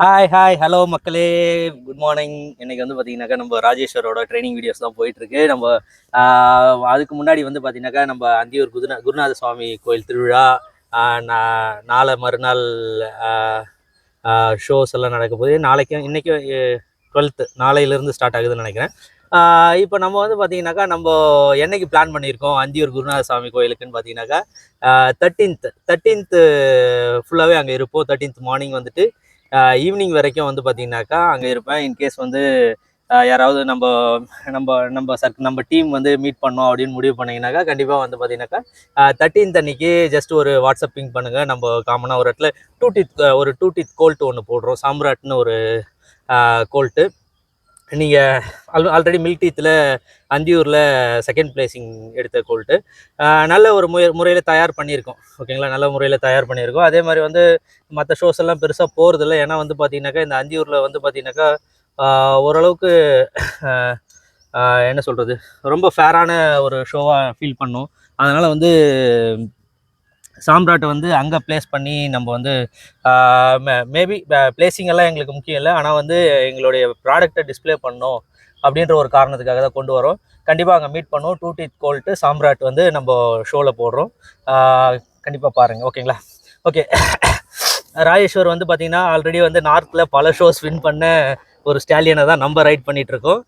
Hi hello மக்களே, good morning. இன்னைக்கு வந்து பார்த்தீங்கன்னாக்கா நம்ம ராஜேஸ்வரோட ட்ரைனிங் வீடியோஸ் தான் போயிட்டுருக்கு. நம்ம அதுக்கு முன்னாடி வந்து பார்த்தீங்கன்னாக்கா நம்ம அந்தியூர் குருநாத சுவாமி கோயில் திருவிழா, நாளை மறுநாள் ஷோஸ் எல்லாம் நடக்க போகுது. இன்றைக்கும் 12th நாளையிலேருந்து ஸ்டார்ட் ஆகுதுன்னு நினைக்கிறேன். இப்போ நம்ம வந்து பார்த்தீங்கன்னாக்கா நம்ம என்னைக்கு பிளான் பண்ணியிருக்கோம் அந்தியூர் குருநாத சுவாமி கோயிலுக்குன்னு பார்த்தீங்கன்னாக்கா 13th ஃபுல்லாகவே அங்கே இருப்போம். 13th மார்னிங் வந்துட்டு ஈவினிங் வரைக்கும் வந்து பார்த்தீங்கன்னாக்கா அங்கே இருப்பேன். இன்கேஸ் வந்து யாராவது நம்ம டீம் வந்து மீட் பண்ணோம் அப்படின்னு முடிவு பண்ணிங்கனாக்கா கண்டிப்பாக வந்து பார்த்தீங்கன்னாக்கா 13th அன்னைக்கு ஜஸ்ட் ஒரு வாட்ஸ்அப் பிங் பண்ணுங்கள். நம்ம காமனாக ஒரு இடத்துல டூ டீத் கோல்ட்டு ஒன்று போடுறோம். சாம்ராட்னு ஒரு கோல்ட்டு. நீங்கள் ஆல்ரெடி மில்க் டீத்தில் அந்தியூரில் செகண்ட் பிளேசிங் எடுத்த கோல்ட்டு நல்ல ஒரு முறையில் தயார் பண்ணியிருக்கோம். ஓகேங்களா, நல்ல முறையில் தயார் பண்ணியிருக்கோம். அதே மாதிரி வந்து மற்ற ஷோஸ் எல்லாம் பெருசாக போகிறதில்ல. ஏன்னா வந்து பார்த்தீங்கன்னாக்கா இந்த அந்தியூரில் வந்து பார்த்தீங்கன்னாக்கா ஓரளவுக்கு என்ன சொல்கிறது, ரொம்ப ஃபேரான ஒரு ஷோவாக ஃபீல் பண்ணோம். அதனால் வந்து சாம்ராட்டை வந்து அங்கே பிளேஸ் பண்ணி நம்ம வந்து மேபி பிளேசிங் எல்லாம் எங்களுக்கு முக்கியம் இல்லை, ஆனால் வந்து எங்களுடைய ப்ராடக்டை டிஸ்பிளே பண்ணோம் அப்படின்ற ஒரு காரணத்துக்காக தான் கொண்டு வரோம். கண்டிப்பாக அங்கே மீட் பண்ணுவோம். டூ டீத் கோல்ட்டு சாம்ராட் வந்து நம்ம ஷோவில் போடுறோம். கண்டிப்பாக பாருங்கள். ஓகேங்களா? ஓகே. ராஜேஸ்வர் வந்து பார்த்திங்கன்னா ஆல்ரெடி வந்து நார்த்தில் பல ஷோஸ் வின் பண்ண ஒரு ஸ்டாலியனை தான் நம்ம ரைட் பண்ணிகிட்ருக்கோம்.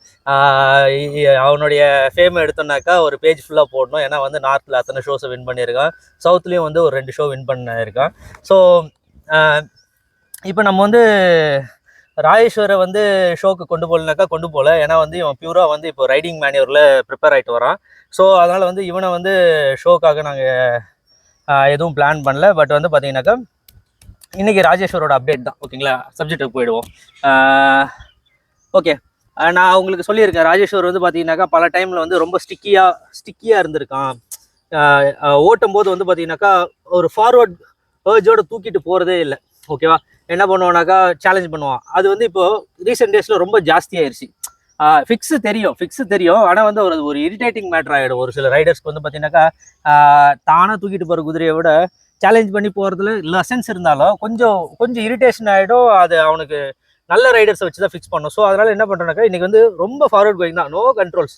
அவனுடைய ஃபேமை எடுத்தோன்னாக்கா ஒரு பேஜ் ஃபுல்லாக போடணும். ஏன்னா வந்து நார்த்தில் அத்தனை ஷோஸை வின் பண்ணியிருக்கான், சவுத்துலேயும் வந்து ஒரு 2 ஷோ வின் பண்ணியிருக்கான். ஸோ இப்போ நம்ம வந்து ராஜேஸ்வரை வந்து ஷோக்கு கொண்டு போகல. ஏன்னா வந்து இவன் பியூராக வந்து இப்போ ரைடிங் மேனியூரில் ப்ரிப்பேர் ஆகிட்டு வரான். ஸோ அதனால் வந்து இவனை வந்து ஷோக்காக நாங்கள் எதுவும் பிளான் பண்ணல. பட் வந்து பார்த்தீங்கன்னாக்கா இன்றைக்கி ராஜேஸ்வரோட அப்டேட் தான். ஓகேங்களா, சப்ஜெக்ட்டுக்கு போயிடுவோம். ஓகே, நான் உங்களுக்கு சொல்லியிருக்கேன், ராஜேஸ்வர் வந்து பார்த்தீங்கன்னாக்கா பல டைமில் வந்து ரொம்ப ஸ்டிக்கியாக இருந்திருக்கான். ஓட்டும் போது வந்து பார்த்தீங்கன்னாக்கா ஒரு ஃபார்வர்ட் ஏர்ஜோடு தூக்கிட்டு போகிறதே இல்லை. ஓகேவா, என்ன பண்ணுவானாக்கா சேலஞ்ச் பண்ணுவான். அது வந்து இப்போது ரீசெண்ட் டேஸில் ரொம்ப ஜாஸ்தியாகிடுச்சு. ஃபிக்ஸு தெரியும், ஆனால் வந்து ஒரு இரிட்டேட்டிங் மேட்டர் ஆகிடும். ஒரு சில ரைடர்ஸ்க்கு வந்து பார்த்தீங்கன்னாக்கா தானாக தூக்கிட்டு போகிற குதிரையை விட சேலஞ்ச் பண்ணி போகிறதுல லெசன்ஸ் இருந்தாலும் கொஞ்சம் இரிட்டேஷன் ஆகிடும். அது அவனுக்கு நல்ல ரைடர்ஸை வச்சு தான் ஃபிக்ஸ் பண்ணும். ஸோ அதனால் என்ன பண்ணுறேன்னாக்கா இன்றைக்கி வந்து ரொம்ப ஃபார்வர்ட் கோயிங் தான், நோ கண்ட்ரோல்ஸ்.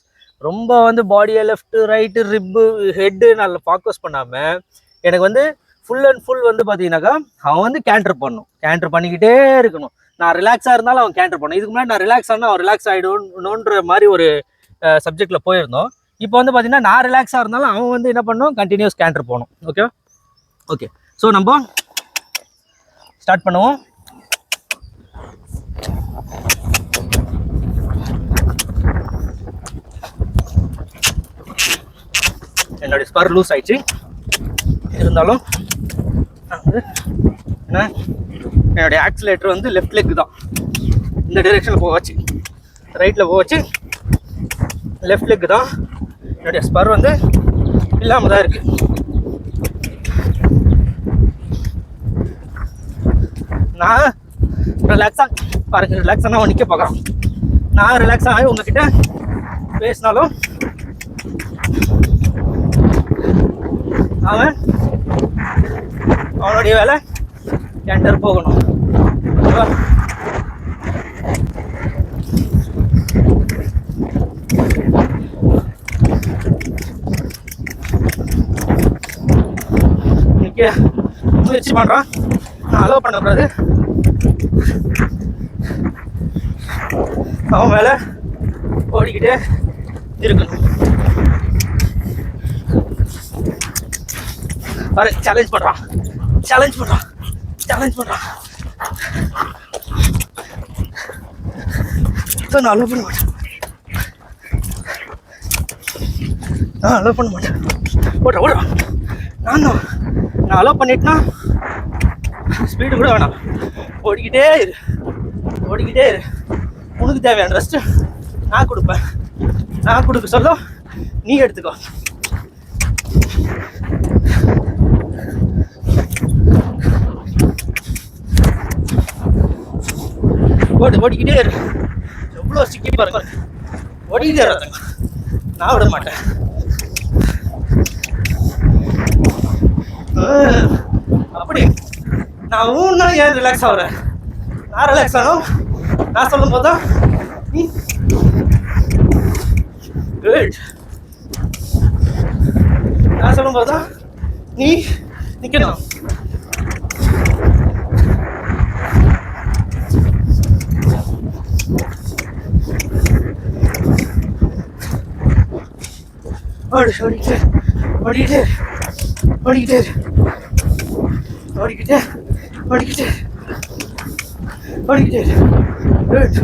ரொம்ப வந்து பாடியை லெஃப்ட்டு ரைட்டு ரிப்பு ஹெட்டு நல்ல ஃபோக்கஸ் பண்ணாமல் எனக்கு வந்து ஃபுல் அண்ட் ஃபுல் வந்து பார்த்தீங்கன்னாக்கா அவன் வந்து கேண்டர் பண்ணிக்கிட்டே இருக்கணும். நான் ரிலாக்ஸாக இருந்தாலும் அவன் கேண்டர் பண்ணணும். இதுக்கு முன்னாடி நான் ரிலாக்ஸ் ஆனால் அவன் ரிலாக்ஸ் ஆகிடும்ன்ற மாதிரி ஒரு சப்ஜெக்டில் போயிருந்தோம். இப்போ வந்து பார்த்தீங்கன்னா நான் ரிலாக்ஸாக இருந்தாலும் அவன் வந்து என்ன பண்ணணும், கண்டினியூஸ் கேண்டர் போகணும். ஓகே, ஸோ நம்ம ஸ்டார்ட் பண்ணுவோம். என்னுடைய ஸ்பர் லூஸ் ஆயிடுச்சு, இருந்தாலும் என்ன என்னுடைய ஆக்சிலேட்டர் வந்து லெஃப்ட் லெக் தான் இந்த டைரெக்ஷனில் போவாச்சு, ரைட்டில் போவாச்சு, லெஃப்ட் லெக் தான். என்னுடைய ஸ்பர் வந்து இல்லாமல் தான் இருக்குது. நான் ரிலாக்ஸாக அவன் நிற்க பார்க்குறான். நான் ரிலாக்ஸாக ஆகி உங்ககிட்ட பேசினாலும் அவனுடைய வேலை கேண்டர் போகணும். நிற்க முயற்சி பண்ணுறான், நான் அலோவ் பண்ணக்கூடாது. அவன் மேலே ஓடிக்கிட்டே இருக்கணும். பாரு, சேலஞ்ச் பண்ணுறான். நான் அலோவ் பண்ண மாட்டேன். ஓடுறான். நான் அலோவ் பண்ணிட்டேன்னா ஸ்பீடு கூட வேணாம், ஓடிக்கிட்டே இரு. உனக்கு தேவையான ரெஸ்ட்டு நான் கொடுப்பேன். நான் கொடுக்க சொல்ல நீ எடுத்துக்கோ. ஓடிக்கிட்டே இரு. எவ்வளோ சிக்கி பாருங்க, ஓடிக்கிட்டே இருக்காங்க. நான் விட மாட்டேன். அப்படி நான் ஊன்னா ஏன் ரிலாக்ஸ் ஆகிறேன்? நான் ரிலாக்ஸ் ஆகணும். நான் சொல்லும் போது தான் நீ குட். நான் சொல்லும் போது தான் நீ நிற்கணும். ஓடிக்கிட்டே ஓடிக்கிட்டே ஓடிக்கிட்டே ஓடிக்கிட்டே ஓடிக்கிட்டே ஓடிக்கிட்டே குட்.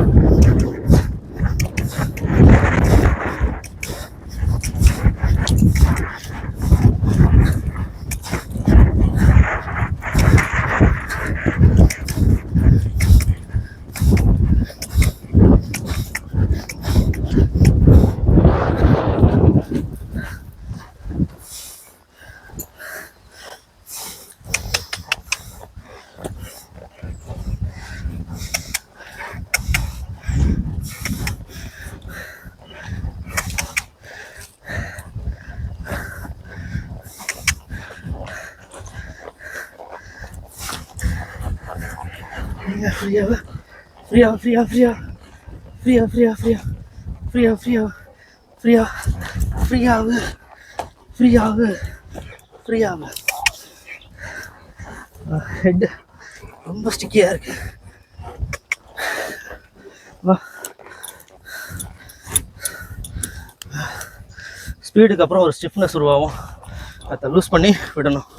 ஹெட் ரொம்ப ஸ்டிக்கியா இருக்கு. வா, ஸ்பீடுக்கு அப்புறம் ஒரு ஸ்டிஃப்னஸ் உருவாகும். அதை லூஸ் பண்ணி விடணும்.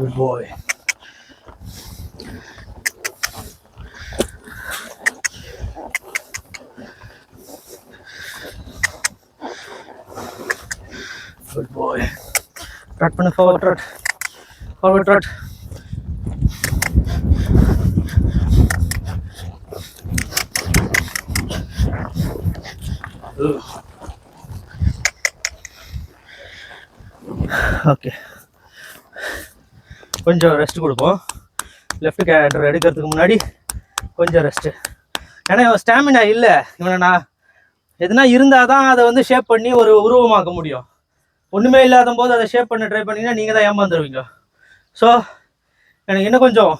Good boy. Good boy. Trot பண்ணு, forward trot. Forward trot. Okay. கொஞ்சம் ரெஸ்ட் கொடுப்போம். லெஃப்ட் கேரக்டர் எடுக்கிறதுக்கு முன்னாடி கொஞ்சம் ரெஸ்ட்டு. ஏன்னா இவன் ஸ்டாமினா இல்லை. இவனை நான் எதுனா இருந்தால் தான் அதை வந்து ஷேப் பண்ணி ஒரு உருவமாக்க முடியும். ஒன்றுமே இல்லாத போது அதை ஷேப் பண்ண ட்ரை பண்ணிங்கன்னா நீங்கள் தான் ஏமாந்துருவீங்க. ஸோ எனக்கு இன்னும் கொஞ்சம்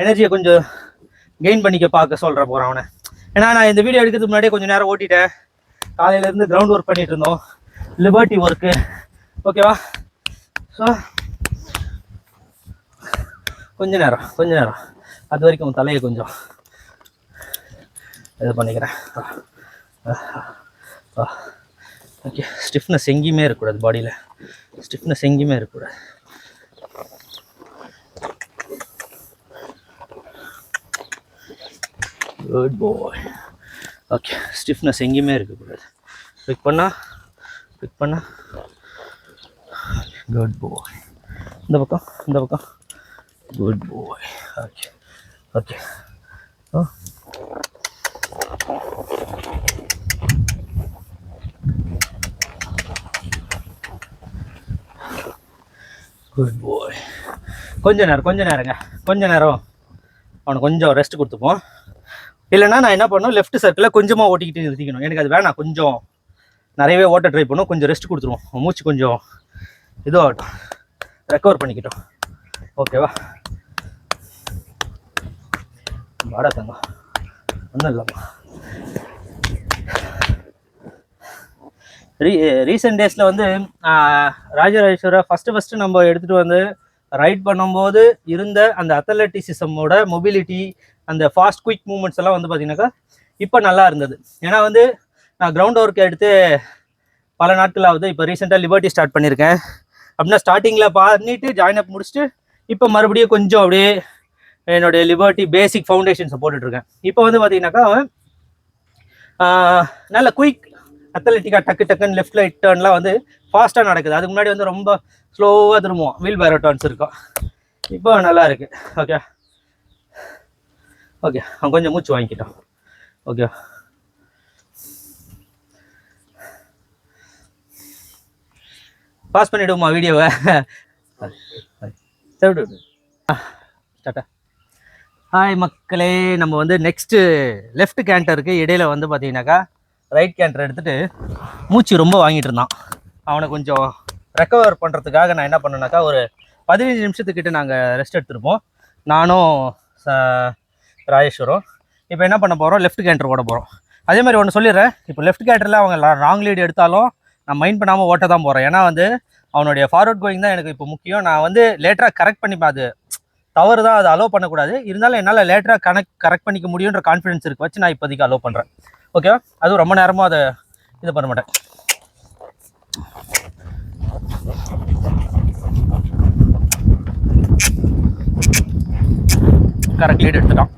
எனர்ஜியை கொஞ்சம் கெயின் பண்ணிக்க பார்க்க சொல்கிறேன் போகிறேன் அவனை. ஏன்னா நான் இந்த வீடியோ எடுக்கிறதுக்கு முன்னாடியே கொஞ்சம் நேரம் ஓட்டிட்டேன். காலையிலேருந்து கிரவுண்ட் ஒர்க் பண்ணிகிட்டு இருந்தோம், லிபர்ட்டி ஒர்க்கு. ஓகேவா? ஸோ கொஞ்ச நேரம் அது வரைக்கும் தலையை கொஞ்சம் இது பண்ணிக்கிறேன். ஓகே, ஸ்டிஃப்னஸ் எங்கேயுமே இருக்கக்கூடாது. பாடியில் ஸ்டிஃப்னஸ் எங்கேயுமே இருக்கக்கூடாது. குட் பாய். ஓகே, ஸ்டிஃப்னஸ் எங்கேயுமே இருக்கக்கூடாது. பிக் பண்ணா குட் பாய். இந்த பக்கம் good boy. Okay. Oh. Good boy. கொஞ்ச நேரம் அவனை கொஞ்சம் ரெஸ்ட் கொடுத்துப்போம். இல்லைன்னா நான் என்ன பண்ணணும், லெஃப்ட் சர்க்கிளில் கொஞ்சமாக ஓட்டிக்கிட்டு நிறுத்திக்கணும். எனக்கு அது வேணாம், கொஞ்சம் நிறையவே ஓட்ட ட்ரை பண்ணும். கொஞ்சம் ரெஸ்ட் கொடுத்துருவோம். மூச்சு கொஞ்சம் இதுவாகட்டும், ரெக்கவர் பண்ணிக்கிட்டோம். ஓகேவா? வாடா தங்கம், ஒன்றும் இல்லைம்மா. ரீசெண்ட் டேஸில் வந்து ராஜராஜேஸ்வரை ஃபஸ்ட்டு நம்ம எடுத்துகிட்டு வந்து ரைட் பண்ணும்போது இருந்த அந்த அத்லட்டிசிசமோட மொபிலிட்டி, அந்த ஃபாஸ்ட் குயிக் மூமெண்ட்ஸ் எல்லாம் வந்து பார்த்தீங்கன்னாக்கா இப்போ நல்லா இருந்தது. ஏன்னா வந்து நான் கிரவுண்ட் ஒர்க் எடுத்து பல நாட்கள் ஆகுது. இப்போ ரீசெண்டாக லிபர்ட்டி ஸ்டார்ட் பண்ணியிருக்கேன். அப்படின்னா ஸ்டார்டிங்கில் பண்ணிவிட்டு ஜாயின் அப் முடிச்சுட்டு இப்போ மறுபடியும் கொஞ்சம் அப்படியே என்னுடைய லிபர்ட்டி பேசிக் ஃபவுண்டேஷன்ஸை போட்டுட்ருக்கேன். இப்போ வந்து பார்த்தீங்கன்னாக்கா நல்ல குயிக் அத்லட்டிக்காக டக்குன்னு லெஃப்ட் ரைட் டர்ன்லாம் வந்து ஃபாஸ்ட்டாக நடக்குது. அதுக்கு முன்னாடி வந்து ரொம்ப ஸ்லோவாக திரும்புவோம், வீல் பேரோ டர்ன்ஸ் இருக்கும். இப்போ நல்லா இருக்குது. ஓகே, அவன் கொஞ்சம் மூச்சு வாங்கிக்கிட்டான். ஓகே, பாஸ் பண்ணிவிடுமா வீடியோவை? டாட்டா. ஹாய் மக்களே, நம்ம வந்து நெக்ஸ்ட்டு லெஃப்ட் கேண்டருக்கு இடையில வந்து பார்த்தீங்கன்னாக்கா ரைட் கேண்டர் எடுத்துகிட்டு மூச்சு ரொம்ப வாங்கிட்டு இருந்தான். அவனை கொஞ்சம் ரெக்கவர் பண்ணுறதுக்காக நான் என்ன பண்ணேனாக்கா ஒரு 15 நிமிஷத்துக்கிட்ட நாங்கள் ரெஸ்ட் எடுத்துருப்போம், நானும் ராஜேஸ்வரும். இப்போ என்ன பண்ண போகிறோம், லெஃப்ட் கேண்டர் ஓட போகிறோம். அதே மாதிரி ஒன்று சொல்லிடுறேன், இப்போ லெஃப்ட் கேண்டரில் அவங்க ராங் லீடு எடுத்தாலும் நான் மைண்ட் பண்ணாமல் ஓட்ட தான் போகிறேன். ஏன்னா வந்து அவனுடைய ஃபார்வர்ட் கோயிங் தான் எனக்கு இப்போ முக்கியம். நான் வந்து லேட்டராக கரெக்ட் பண்ணிப்பேன், அது தவறு தான், அதை அலோவ் பண்ணக்கூடாது. இருந்தாலும் என்னால் லேட்டராக கரெக்ட் பண்ணிக்க முடியுன்ற கான்ஃபிடன்ஸ் இருக்கு வச்சு நான் இப்போதைக்கு அலோவ் பண்ணுறேன். ஓகேவா? அதுவும் ரொம்ப நேரமும் அதை இது பண்ண மாட்டேன். கரெக்ட் லீட் எடுத்துட்டான்.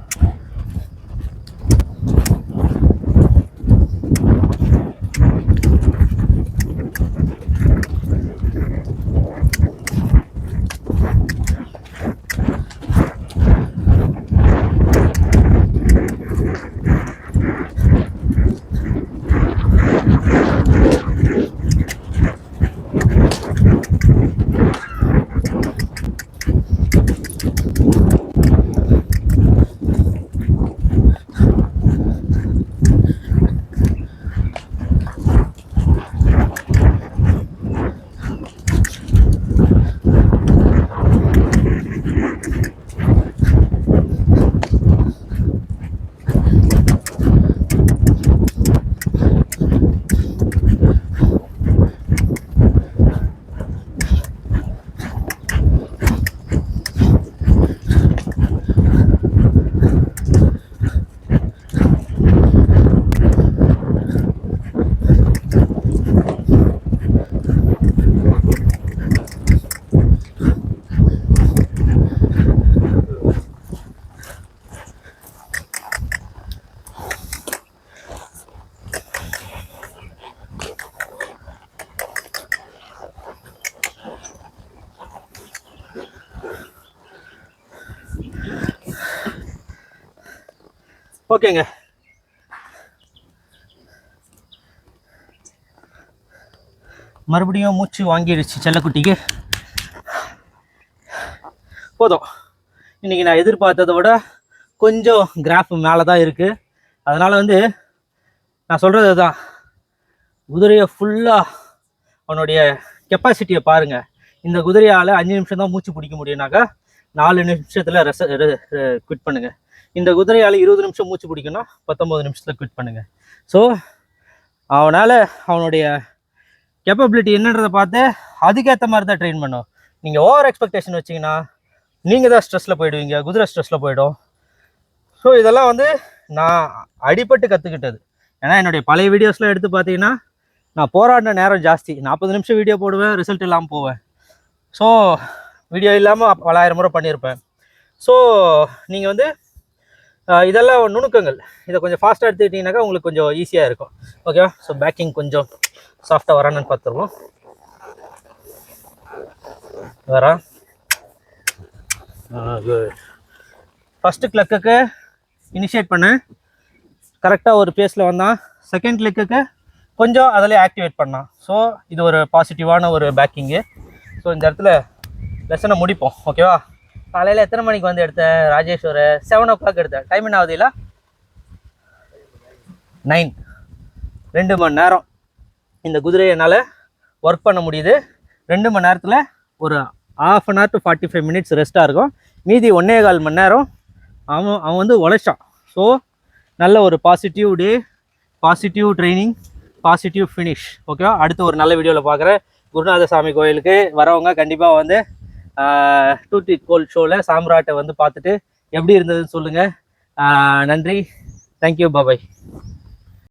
ஓகேங்க, மறுபடியும் மூச்சு வாங்கிடுச்சு செல்லக்குட்டிக்கு. போதும். இன்றைக்கி நான் எதிர்பார்த்ததை விட கொஞ்சம் கிராஃப் மேலே தான் இருக்குது. அதனால் வந்து நான் சொல்கிறது தான், குதிரையை ஃபுல்லாக அவனுடைய கெப்பாசிட்டியை பாருங்கள். இந்த குதிரையால் 5 நிமிஷம் தான் மூச்சு பிடிக்க முடியும்னாக்கா 4 நிமிஷத்தில் குவிட் பண்ணுங்கள். இந்த குதிரையால் 20 நிமிஷம் மூச்சு பிடிக்கணும், 19 நிமிஷத்தில் குவிட் பண்ணுங்கள். ஸோ அவனால் அவனுடைய கேப்பபிலிட்டி என்னன்றதை பார்த்து அதுக்கேற்ற மாதிரி தான் ட்ரெயின் பண்ணும். நீங்கள் ஓவர் எக்ஸ்பெக்டேஷன் வச்சிங்கன்னா நீங்கள் தான் ஸ்ட்ரெஸ்ஸில் போயிடுவீங்க, குதிரை ஸ்ட்ரெஸ்ஸில் போயிடும். ஸோ இதெல்லாம் வந்து நான் அடிபட்டு கற்றுக்கிட்டது. ஏன்னா என்னுடைய பழைய வீடியோஸ்லாம் எடுத்து பார்த்தீங்கன்னா நான் போராடின நேரம் ஜாஸ்தி. 40 நிமிஷம் வீடியோ போடுவேன், ரிசல்ட் இல்லாமல் போவேன். ஸோ வீடியோ இல்லாமல் 1000 முறை பண்ணியிருப்பேன். ஸோ நீங்கள் வந்து இதெல்லாம் நுணுக்கங்கள், இதை கொஞ்சம் ஃபாஸ்ட்டாக எடுத்துக்கிட்டிங்கனாக்கா உங்களுக்கு கொஞ்சம் ஈஸியாக இருக்கும். ஓகேவா? ஸோ பேக்கிங் கொஞ்சம் சாஃப்டாக வரான்னு பார்த்துருவோம். வரா குட். ஃபஸ்ட்டு கிளக்குக்கு இனிஷியேட் பண்ணேன், கரெக்டாக ஒரு பேஸில் வந்தான். செகண்ட் கிளக்குக்கு கொஞ்சம் அதில் ஆக்டிவேட் பண்ணான். ஸோ இது ஒரு பாசிட்டிவான ஒரு பேக்கிங்கு. ஸோ இந்த இடத்துல லெசனை முடிப்போம். ஓகேவா? காலையில் எத்தனை மணிக்கு வந்து எடுத்தேன் ராஜேஷ்? ஒரு 7 o'clock எடுத்தேன். டைம் என்ன ஆகுது? இல்லை 9. 2 மணி நேரம் இந்த குதிரையை என்னால் ஒர்க் பண்ண முடியுது. 2 மணி நேரத்தில் ஒரு 1/2 hour to 45 minutes ரெஸ்ட்டாக இருக்கும். மீதி 1.25 மணி நேரம் அவன் வந்து உழைச்சான். ஸோ நல்ல ஒரு பாசிட்டிவ் டே, பாசிட்டிவ் ட்ரைனிங், பாசிட்டிவ் ஃபினிஷ். ஓகேவா? அடுத்து ஒரு நல்ல வீடியோவில் பார்க்குறேன். குருநாதசாமி கோயிலுக்கு வரவங்க கண்டிப்பாக வந்து டூத் இட் கோல்ட் ஷோவில் சாம்ராட்டை வந்து பார்த்துட்டு எப்படி இருந்ததுன்னு சொல்லுங்கள். நன்றி. தேங்க்யூ. பாய்.